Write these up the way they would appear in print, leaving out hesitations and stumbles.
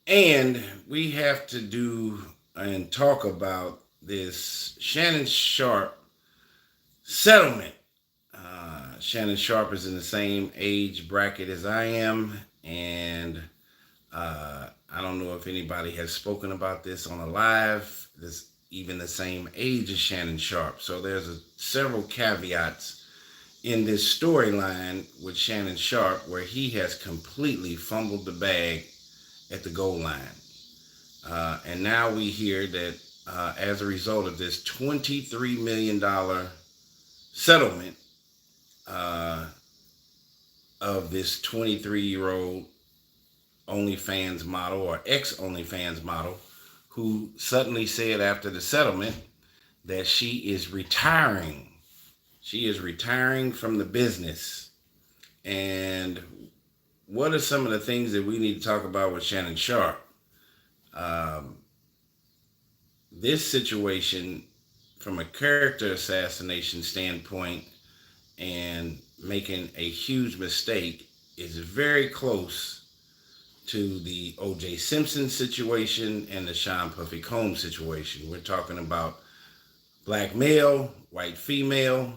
And we have to do and talk about this Shannon Sharpe settlement. Shannon Sharpe is in the same age bracket as I am, and I don't know if anybody has spoken about this on a live. This even the same age as Shannon Sharpe. So there's several caveats in this storyline with Shannon Sharpe where he has completely fumbled the bag at the goal line. And now we hear that as a result of this $23 million settlement of this 23-year-old OnlyFans model or ex-OnlyFans model who suddenly said after the settlement that she is retiring. She is retiring from the business. And what are some of the things that we need to talk about with Shannon Sharpe? This situation, from a character assassination standpoint and making a huge mistake, is very close to the O.J. Simpson situation and the Sean Puffy Combs situation. We're talking about black male, white female.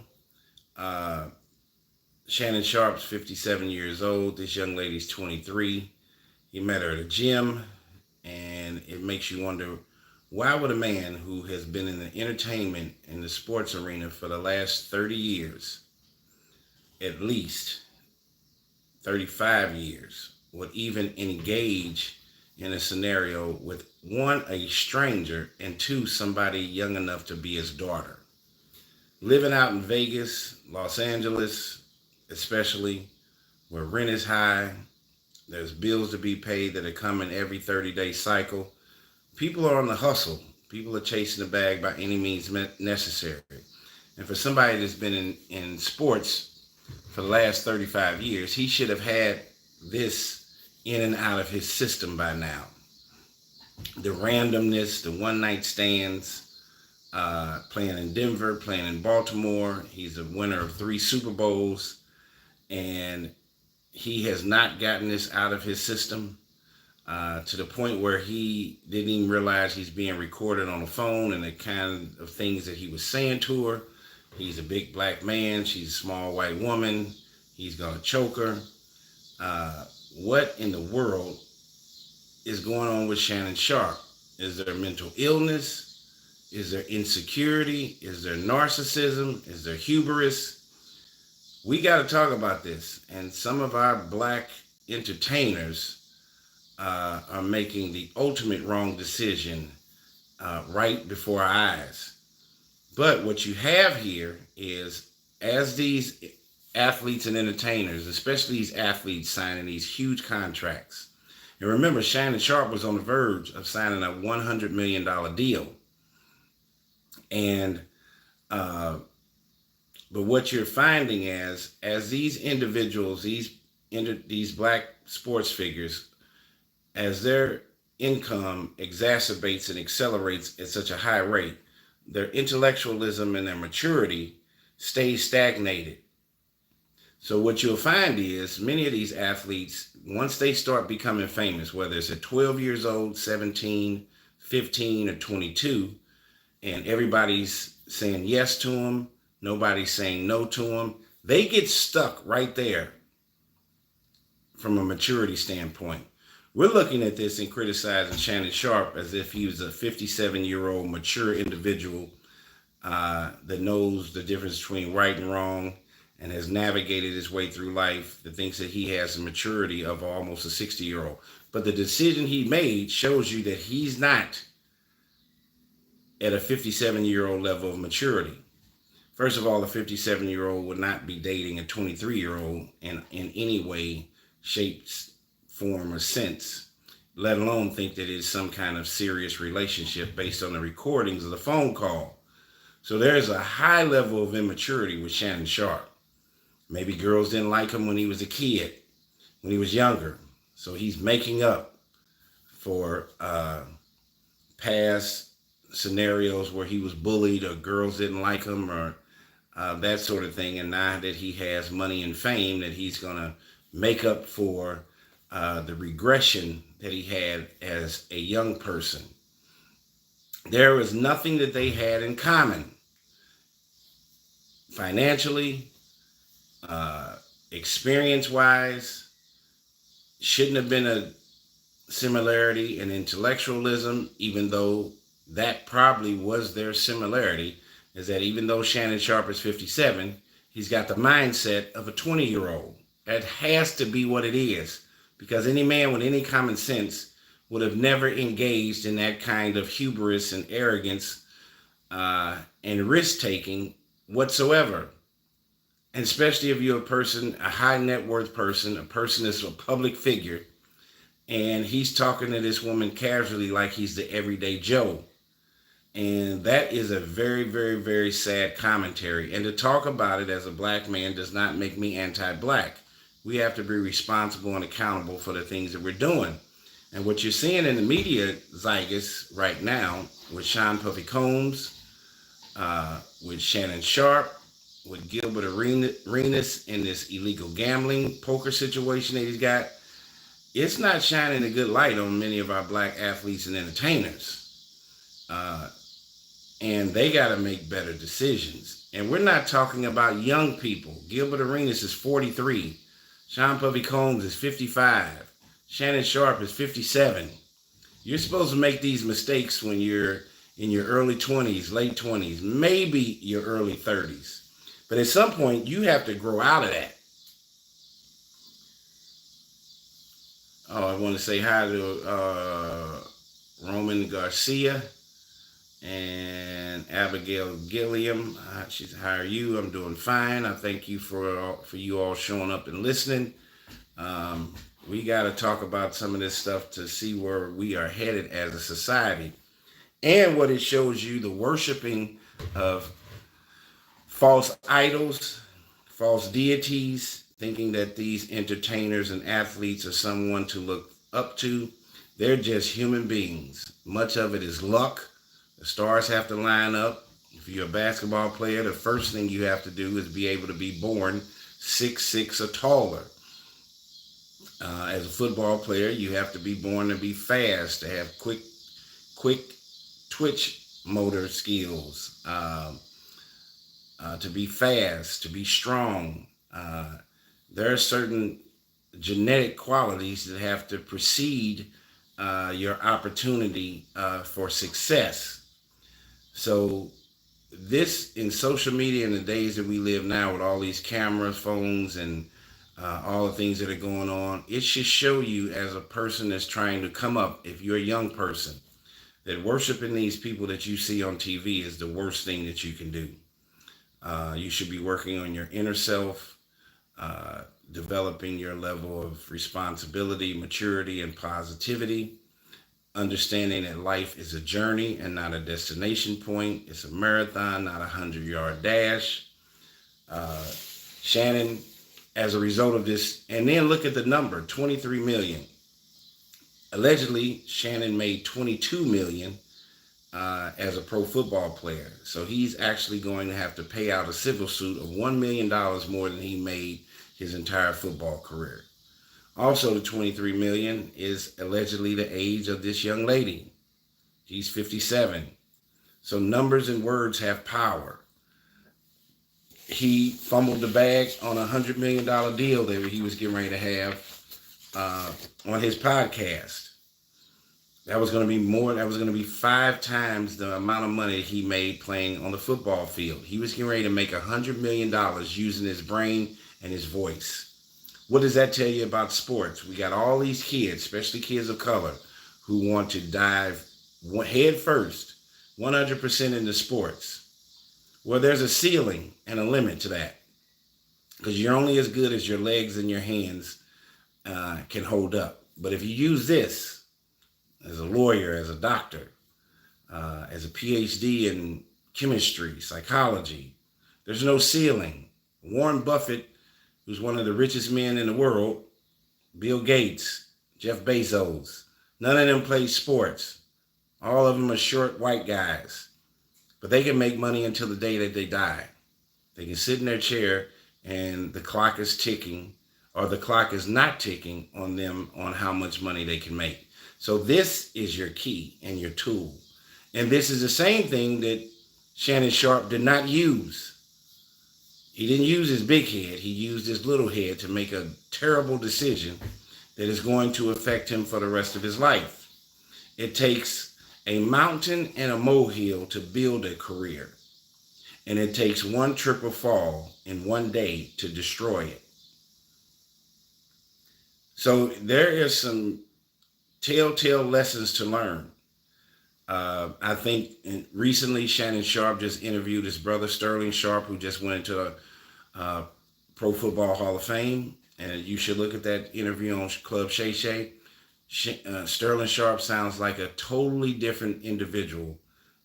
Shannon Sharpe's 57 years old. This young lady's 23. He met her at a gym, and it makes you wonder, why would a man who has been in the entertainment and the sports arena for the last 30 years, at least 35 years, would even engage in a scenario with one, a stranger, and two, somebody young enough to be his daughter? Living out in Vegas, Los Angeles, especially, where rent is high, there's bills to be paid that are coming every 30-day cycle. People are on the hustle. People are chasing the bag by any means necessary. And for somebody that's been in sports for the last 35 years, he should have had this in and out of his system by now. The randomness, the one-night stands, playing in Denver, playing in Baltimore. He's a winner of 3 Super Bowls, and he has not gotten this out of his system to the point where he didn't even realize he's being recorded on the phone and the kind of things that he was saying to her. He's a big black man. She's a small white woman. He's going to choke her. What in the world is going on with Shannon Sharpe? Is there mental illness? Is there insecurity? Is there narcissism? Is there hubris? We got to talk about this. And some of our black entertainers are making the ultimate wrong decision right before our eyes. But what you have here is, as these athletes and entertainers, especially these athletes signing these huge contracts, and remember, Shannon Sharpe was on the verge of signing a $100 million deal. And but what you're finding as these individuals, these black sports figures, as their income exacerbates and accelerates at such a high rate, their intellectualism and their maturity stays stagnated. So what you'll find is many of these athletes, once they start becoming famous, whether it's at 12 years old, 17, 15, or 22, and everybody's saying yes to them, nobody's saying no to them, they get stuck right there from a maturity standpoint. We're looking at this and criticizing Shannon Sharpe as if he was a 57-year-old mature individual that knows the difference between right and wrong and has navigated his way through life, that thinks that he has the maturity of almost a 60-year-old. But the decision he made shows you that he's not at a 57-year-old level of maturity. First of all, a 57-year-old would not be dating a 23-year-old in any way, shape, form, or sense, let alone think that it's some kind of serious relationship based on the recordings of the phone call. So there's a high level of immaturity with Shannon Sharpe. Maybe girls didn't like him when he was a kid, when he was younger. So he's making up for past scenarios where he was bullied or girls didn't like him or that sort of thing. And now that he has money and fame, that he's going to make up for the regression that he had as a young person. There was nothing that they had in common financially, experience-wise. Shouldn't have been a similarity in intellectualism, even though that probably was their similarity, is that even though Shannon Sharpe is 57, he's got the mindset of a 20-year-old. That has to be what it is, because any man with any common sense would have never engaged in that kind of hubris and arrogance and risk-taking whatsoever. And especially if you're a person, a high net worth person, a person that's a public figure, and he's talking to this woman casually like he's the everyday Joe. And that is a very, very, very sad commentary. And to talk about it as a black man does not make me anti-black. We have to be responsible and accountable for the things that we're doing. And what you're seeing in the media zeitgeist right now with Sean Puffy Combs, with Shannon Sharpe, with Gilbert Arenas in this illegal gambling poker situation that he's got, it's not shining a good light on many of our black athletes and entertainers. And they got to make better decisions. And we're not talking about young people. Gilbert Arenas is 43. Sean Puffy Combs is 55. Shannon Sharpe is 57. You're supposed to make these mistakes when you're in your early 20s, late 20s, maybe your early 30s. But at some point, you have to grow out of that. Oh, I want to say hi to Roman Garcia and Abigail Gilliam. She's, how are you? I'm doing fine. I thank you for you all showing up and listening. We got to talk about some of this stuff to see where we are headed as a society, and what it shows you, the worshiping of false idols, false deities, thinking that these entertainers and athletes are someone to look up to. They're just human beings. Much of it is luck. The stars have to line up. If you're a basketball player, the first thing you have to do is be able to be born 6'6" or taller. As a football player, you have to be born to be fast, to have quick twitch motor skills, to be fast, to be strong. There are certain genetic qualities that have to precede your opportunity for success. So this, in social media in the days that we live now with all these cameras, phones, and all the things that are going on, it should show you as a person that's trying to come up, if you're a young person, that worshiping these people that you see on TV is the worst thing that you can do. You should be working on your inner self, developing your level of responsibility, maturity, and positivity, understanding that life is a journey and not a destination point. It's a marathon, not a 100-yard dash. Shannon, as a result of this, and then look at the number, 23 million. Allegedly, Shannon made 22 million as a pro football player. So he's actually going to have to pay out a civil suit of $1 million more than he made his entire football career. Also, the 23 million is allegedly the age of this young lady. She's 57. So numbers and words have power. He fumbled the bag on a $100 million deal that he was getting ready to have on his podcast. That was going to be more. That was going to be 5 times the amount of money he made playing on the football field. He was getting ready to make $100 million using his brain and his voice. What does that tell you about sports? We got all these kids, especially kids of color, who want to dive head first, 100% into sports. Well, there's a ceiling and a limit to that, because you're only as good as your legs and your hands can hold up. But if you use this as a lawyer, as a doctor, as a PhD in chemistry, psychology, there's no ceiling. Warren Buffett, who's one of the richest men in the world, Bill Gates, Jeff Bezos, none of them play sports. All of them are short white guys. But they can make money until the day that they die. They can sit in their chair and the clock is ticking, or the clock is not ticking on them on how much money they can make. So this is your key and your tool. And this is the same thing that Shannon Sharpe did not use. He didn't use his big head. He used his little head to make a terrible decision that is going to affect him for the rest of his life. It takes a mountain and a molehill to build a career. And it takes one triple fall in one day to destroy it. So there is some telltale lessons to learn. I think recently Shannon Sharpe just interviewed his brother Sterling Sharpe, who just went into a Pro Football Hall of Fame. And you should look at that interview on Club Shay Shay. Sterling Sharpe sounds like a totally different individual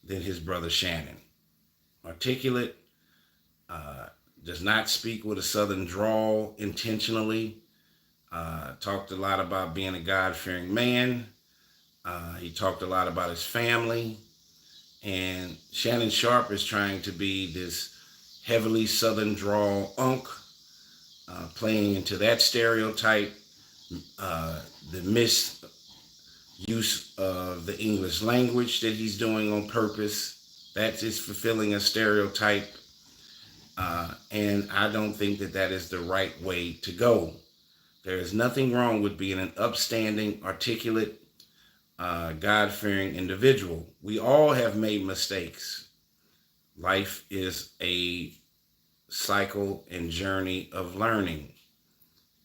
than his brother Shannon. Articulate, does not speak with a southern drawl intentionally. Talked a lot about being a God-fearing man. He talked a lot about his family. And Shannon Sharpe is trying to be this heavily southern drawl unk, playing into that stereotype, the misuse of the English language that he's doing on purpose. That is fulfilling a stereotype. And I don't think that that is the right way to go. There is nothing wrong with being an upstanding, articulate, God-fearing individual. We all have made mistakes. Life is a cycle and journey of learning.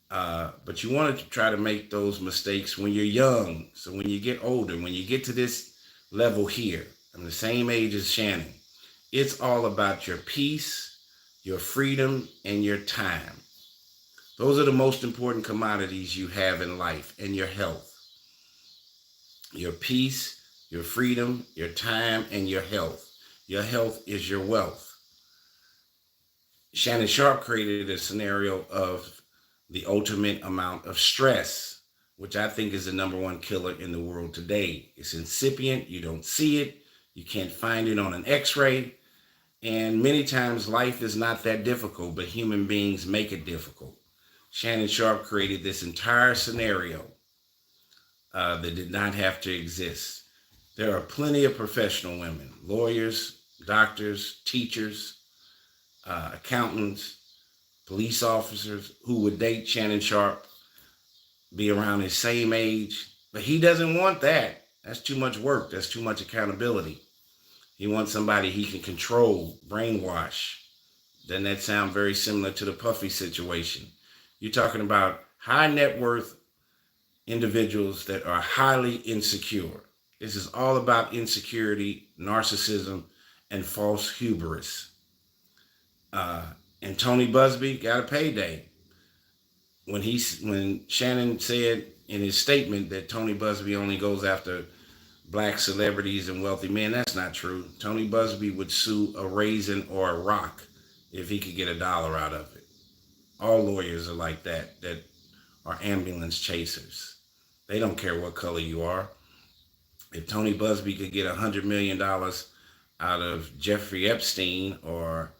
But you want to try to make those mistakes when you're young. So when you get older, when you get to this level here, I'm the same age as Shannon, it's all about your peace, your freedom, and your time. Those are the most important commodities you have in life, and your health. Your peace, your freedom, your time, and your health. Your health is your wealth. Shannon Sharpe created a scenario of the ultimate amount of stress, which I think is the number one killer in the world today. It's incipient. You don't see it. You can't find it on an x-ray. And many times life is not that difficult, but human beings make it difficult. Shannon Sharpe created this entire scenario that did not have to exist. There are plenty of professional women, lawyers, doctors, teachers, accountants, police officers who would date Shannon Sharpe, be around his same age, but he doesn't want that. That's too much work. That's too much accountability. He wants somebody he can control, brainwash. Doesn't that sound very similar to the Puffy situation? You're talking about high net worth individuals that are highly insecure. This is all about insecurity, narcissism, and false hubris. And Tony Busby got a payday. When Shannon said in his statement that Tony Busby only goes after black celebrities and wealthy men, that's not true. Tony Busby would sue a raisin or a rock if he could get $1 out of it. All lawyers are like that are ambulance chasers. They don't care what color you are. If Tony Busby could get $100 million out of Jeffrey Epstein or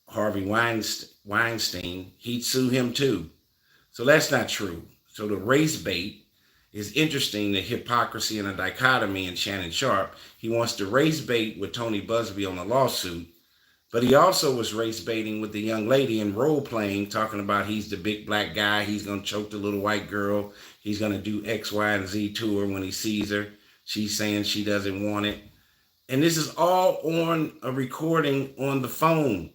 Harvey Weinstein, he'd sue him too. So that's not true. So the race bait is interesting, the hypocrisy and the dichotomy in Shannon Sharpe. He wants to race bait with Tony Busby on a lawsuit, but he also was race baiting with the young lady in role playing, talking about he's the big black guy. He's going to choke the little white girl. He's going to do X, Y, and Z to her when he sees her. She's saying she doesn't want it. And this is all on a recording on the phone.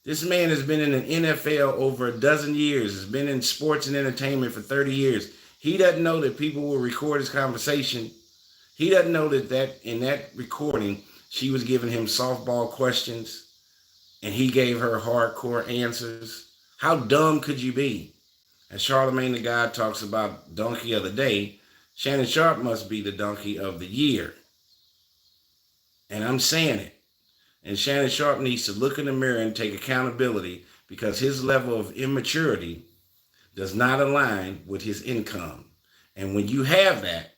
This man has been in the NFL over a dozen years, has been in sports and entertainment for 30 years. He doesn't know that people will record his conversation. He doesn't know that in that recording, she was giving him softball questions and he gave her hardcore answers. How dumb could you be? As Charlemagne the God talks about donkey of the day, Shannon Sharpe must be the donkey of the year. And I'm saying it. And Shannon Sharpe needs to look in the mirror and take accountability, because his level of immaturity does not align with his income. And when you have that,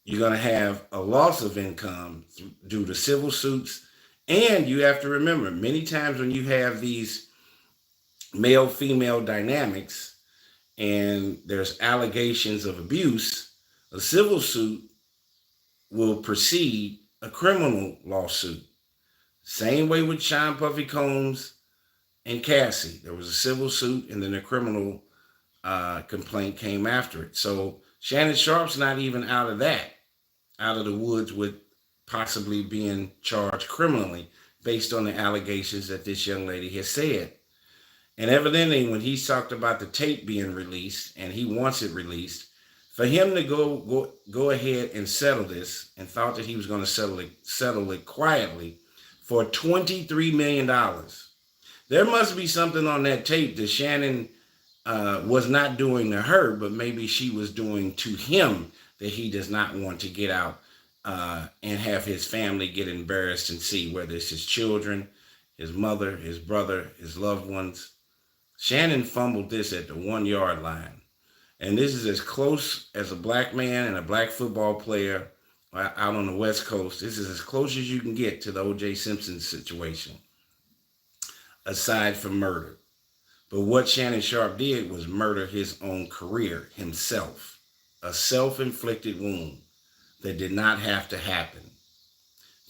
you're going to have a loss of income due to civil suits. And you have to remember, many times when you have these male-female dynamics, and there's allegations of abuse, a civil suit will precede a criminal lawsuit. Same way with Sean Puffy Combs and Cassie. There was a civil suit, and then a criminal complaint came after it. So Shannon Sharpe's not even out of the woods with possibly being charged criminally based on the allegations that this young lady has said. And evidently, when he talked about the tape being released and he wants it released, for him to go ahead and settle this, and thought that he was going to settle it quietly for $23 million. There must be something on that tape that Shannon was not doing to her, but maybe she was doing to him, that he does not want to get out and have his family get embarrassed and see, whether it's his children, his mother, his brother, his loved ones. Shannon fumbled this at the 1 yard line. And this is as close as a black man and a black football player out on the West Coast. This is as close as you can get to the O.J. Simpson situation, aside from murder. But what Shannon Sharpe did was murder his own career, himself. A self-inflicted wound that did not have to happen.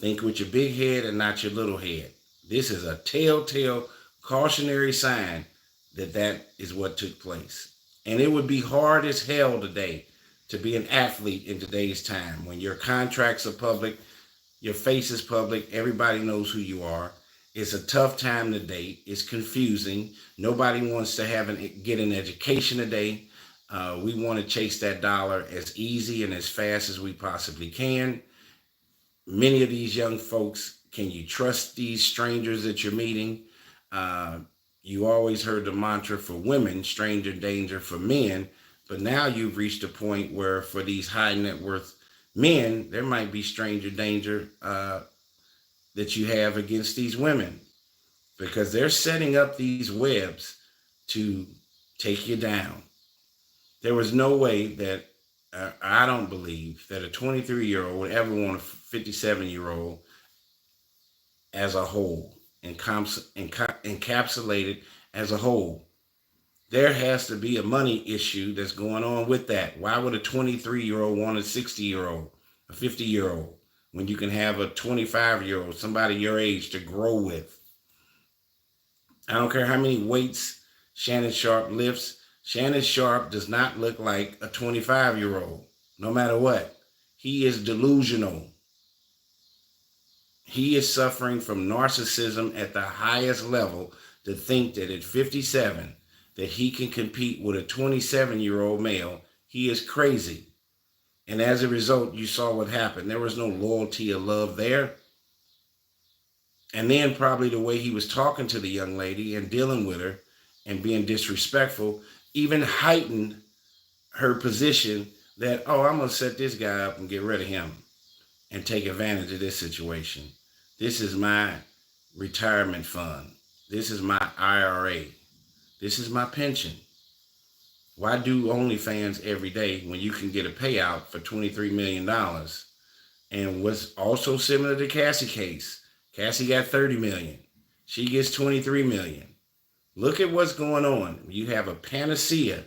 Think with your big head and not your little head. This is a telltale cautionary sign that is what took place. And it would be hard as hell today to be an athlete in today's time, when your contracts are public, your face is public, everybody knows who you are. It's a tough time today. It's confusing. Nobody wants to get an education today. We want to chase that dollar as easy and as fast as we possibly can. Many of these young folks, can you trust these strangers that you're meeting? You always heard the mantra for women, stranger danger for men. But now you've reached a point where for these high net worth men, there might be stranger danger that you have against these women, because they're setting up these webs to take you down. There was no way that, I don't believe that a 23-year-old would ever want a 57-year-old as a whole, encapsulated as a whole. There has to be a money issue that's going on with that. Why would a 23-year-old want a 60-year-old, a 50-year-old, when you can have a 25-year-old, somebody your age, to grow with? I don't care how many weights Shannon Sharpe lifts. Shannon Sharpe does not look like a 25-year-old, no matter what. He is delusional. He is suffering from narcissism at the highest level, to think that at 57, that he can compete with a 27-year-old male. He is crazy. And as a result, you saw what happened. There was no loyalty or love there. And then probably the way he was talking to the young lady and dealing with her and being disrespectful even heightened her position that, oh, I'm going to set this guy up and get rid of him and take advantage of this situation. This is my retirement fund. This is my IRA. This is my pension. Why do OnlyFans every day when you can get a payout for $23 million? And what's also similar to Cassie case, Cassie got $30 million. She gets $23 million. Look at what's going on. You have a panacea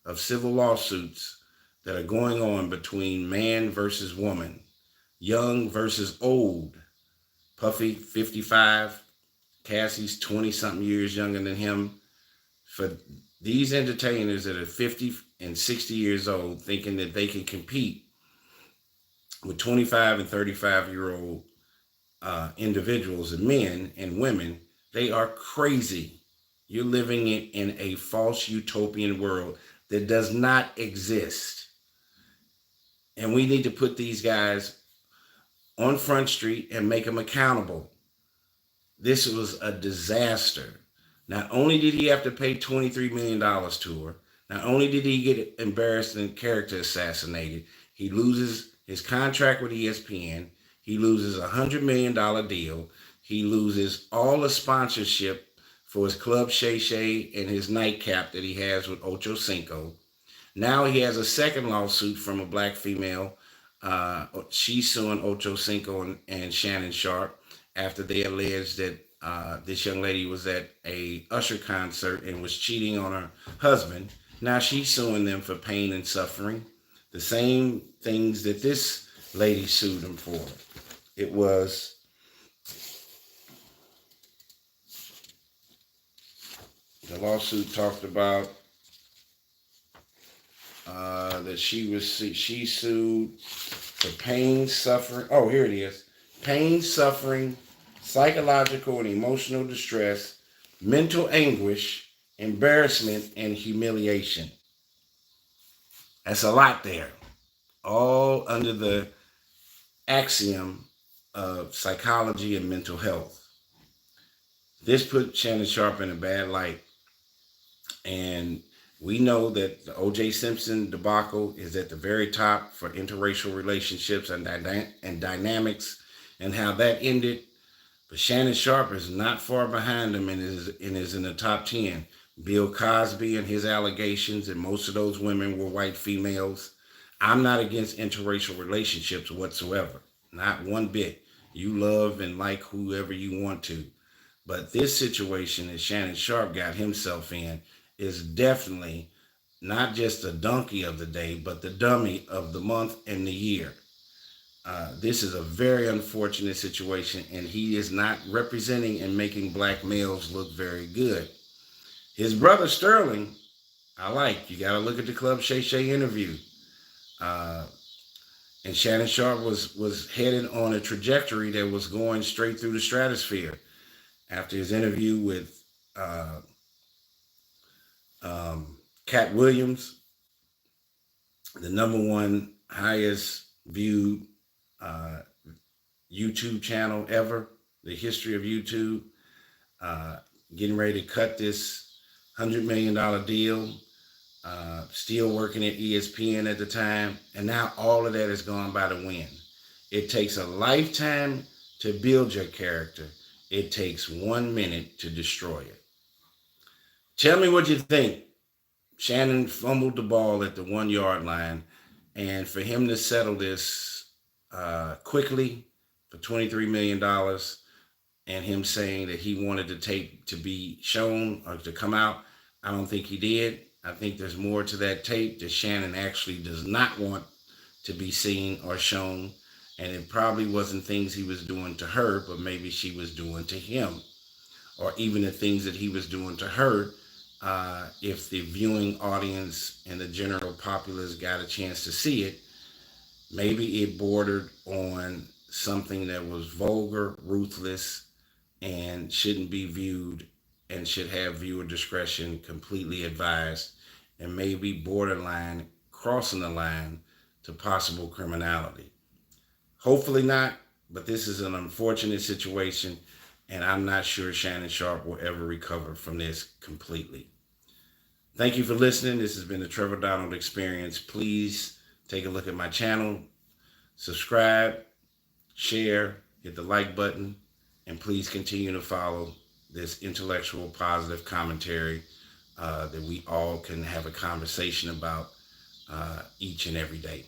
of civil lawsuits that are going on between man versus woman, young versus old. Puffy, 55. Cassie's 20-something years younger than him. For these entertainers that are 50 and 60 years old, thinking that they can compete with 25 and 35-year-old individuals and men and women, they are crazy. You're living in a false utopian world that does not exist. And we need to put these guys on Front Street and make them accountable. This was a disaster. Not only did he have to pay $23 million to her, not only did he get embarrassed and character assassinated, he loses his contract with ESPN. He loses a $100 million deal. He loses all the sponsorship for his Club Shay Shay and his nightcap that he has with Ocho Cinco. Now he has a second lawsuit from a black female. She's suing Ocho Cinco and Shannon Sharpe after they alleged that this young lady was at a Usher concert and was cheating on her husband. Now she's suing them for pain and suffering. The same things that this lady sued them for. It was the lawsuit talked about that she sued for pain, suffering. Oh, here it is. Pain, suffering, psychological and emotional distress, mental anguish, embarrassment, and humiliation. That's a lot there. All under the axiom of psychology and mental health. This put Shannon Sharpe in a bad light. And we know that the O.J. Simpson debacle is at the very top for interracial relationships and dynamics and how that ended. But Shannon Sharpe is not far behind him and is in the top 10. Bill Cosby and his allegations, and most of those women were white females. I'm not against interracial relationships whatsoever. Not one bit. You love and like whoever you want to. But this situation that Shannon Sharpe got himself in is definitely not just the donkey of the day, but the dummy of the month and the year. This is a very unfortunate situation, and he is not representing and making black males look very good. His brother Sterling, I like. You got to look at the Club Shay Shay interview. And Shannon Sharpe was headed on a trajectory that was going straight through the stratosphere. After his interview with Cat Williams, the #1 highest viewed YouTube channel ever, the history of YouTube, getting ready to cut this $100 million deal, still working at ESPN at the time, and now all of that has gone by the wind. It takes a lifetime to build your character. It takes 1 minute to destroy it. Tell me what you think. Shannon fumbled the ball at the 1 yard line, and for him to settle this quickly for $23 million, and him saying that he wanted the tape to be shown or to come out, I don't think he did. I think there's more to that tape that Shannon actually does not want to be seen or shown, and it probably wasn't things he was doing to her, but maybe she was doing to him, or even the things that he was doing to her. If the viewing audience and the general populace got a chance to see it, maybe it bordered on something that was vulgar, ruthless, and shouldn't be viewed and should have viewer discretion completely advised, and maybe borderline crossing the line to possible criminality. Hopefully not, but this is an unfortunate situation, and I'm not sure Shannon Sharpe will ever recover from this completely. Thank you for listening. This has been the Trevor Donald Experience. Please take a look at my channel, subscribe, share, hit the like button, and please continue to follow this intellectual, positive commentary that we all can have a conversation about each and every day.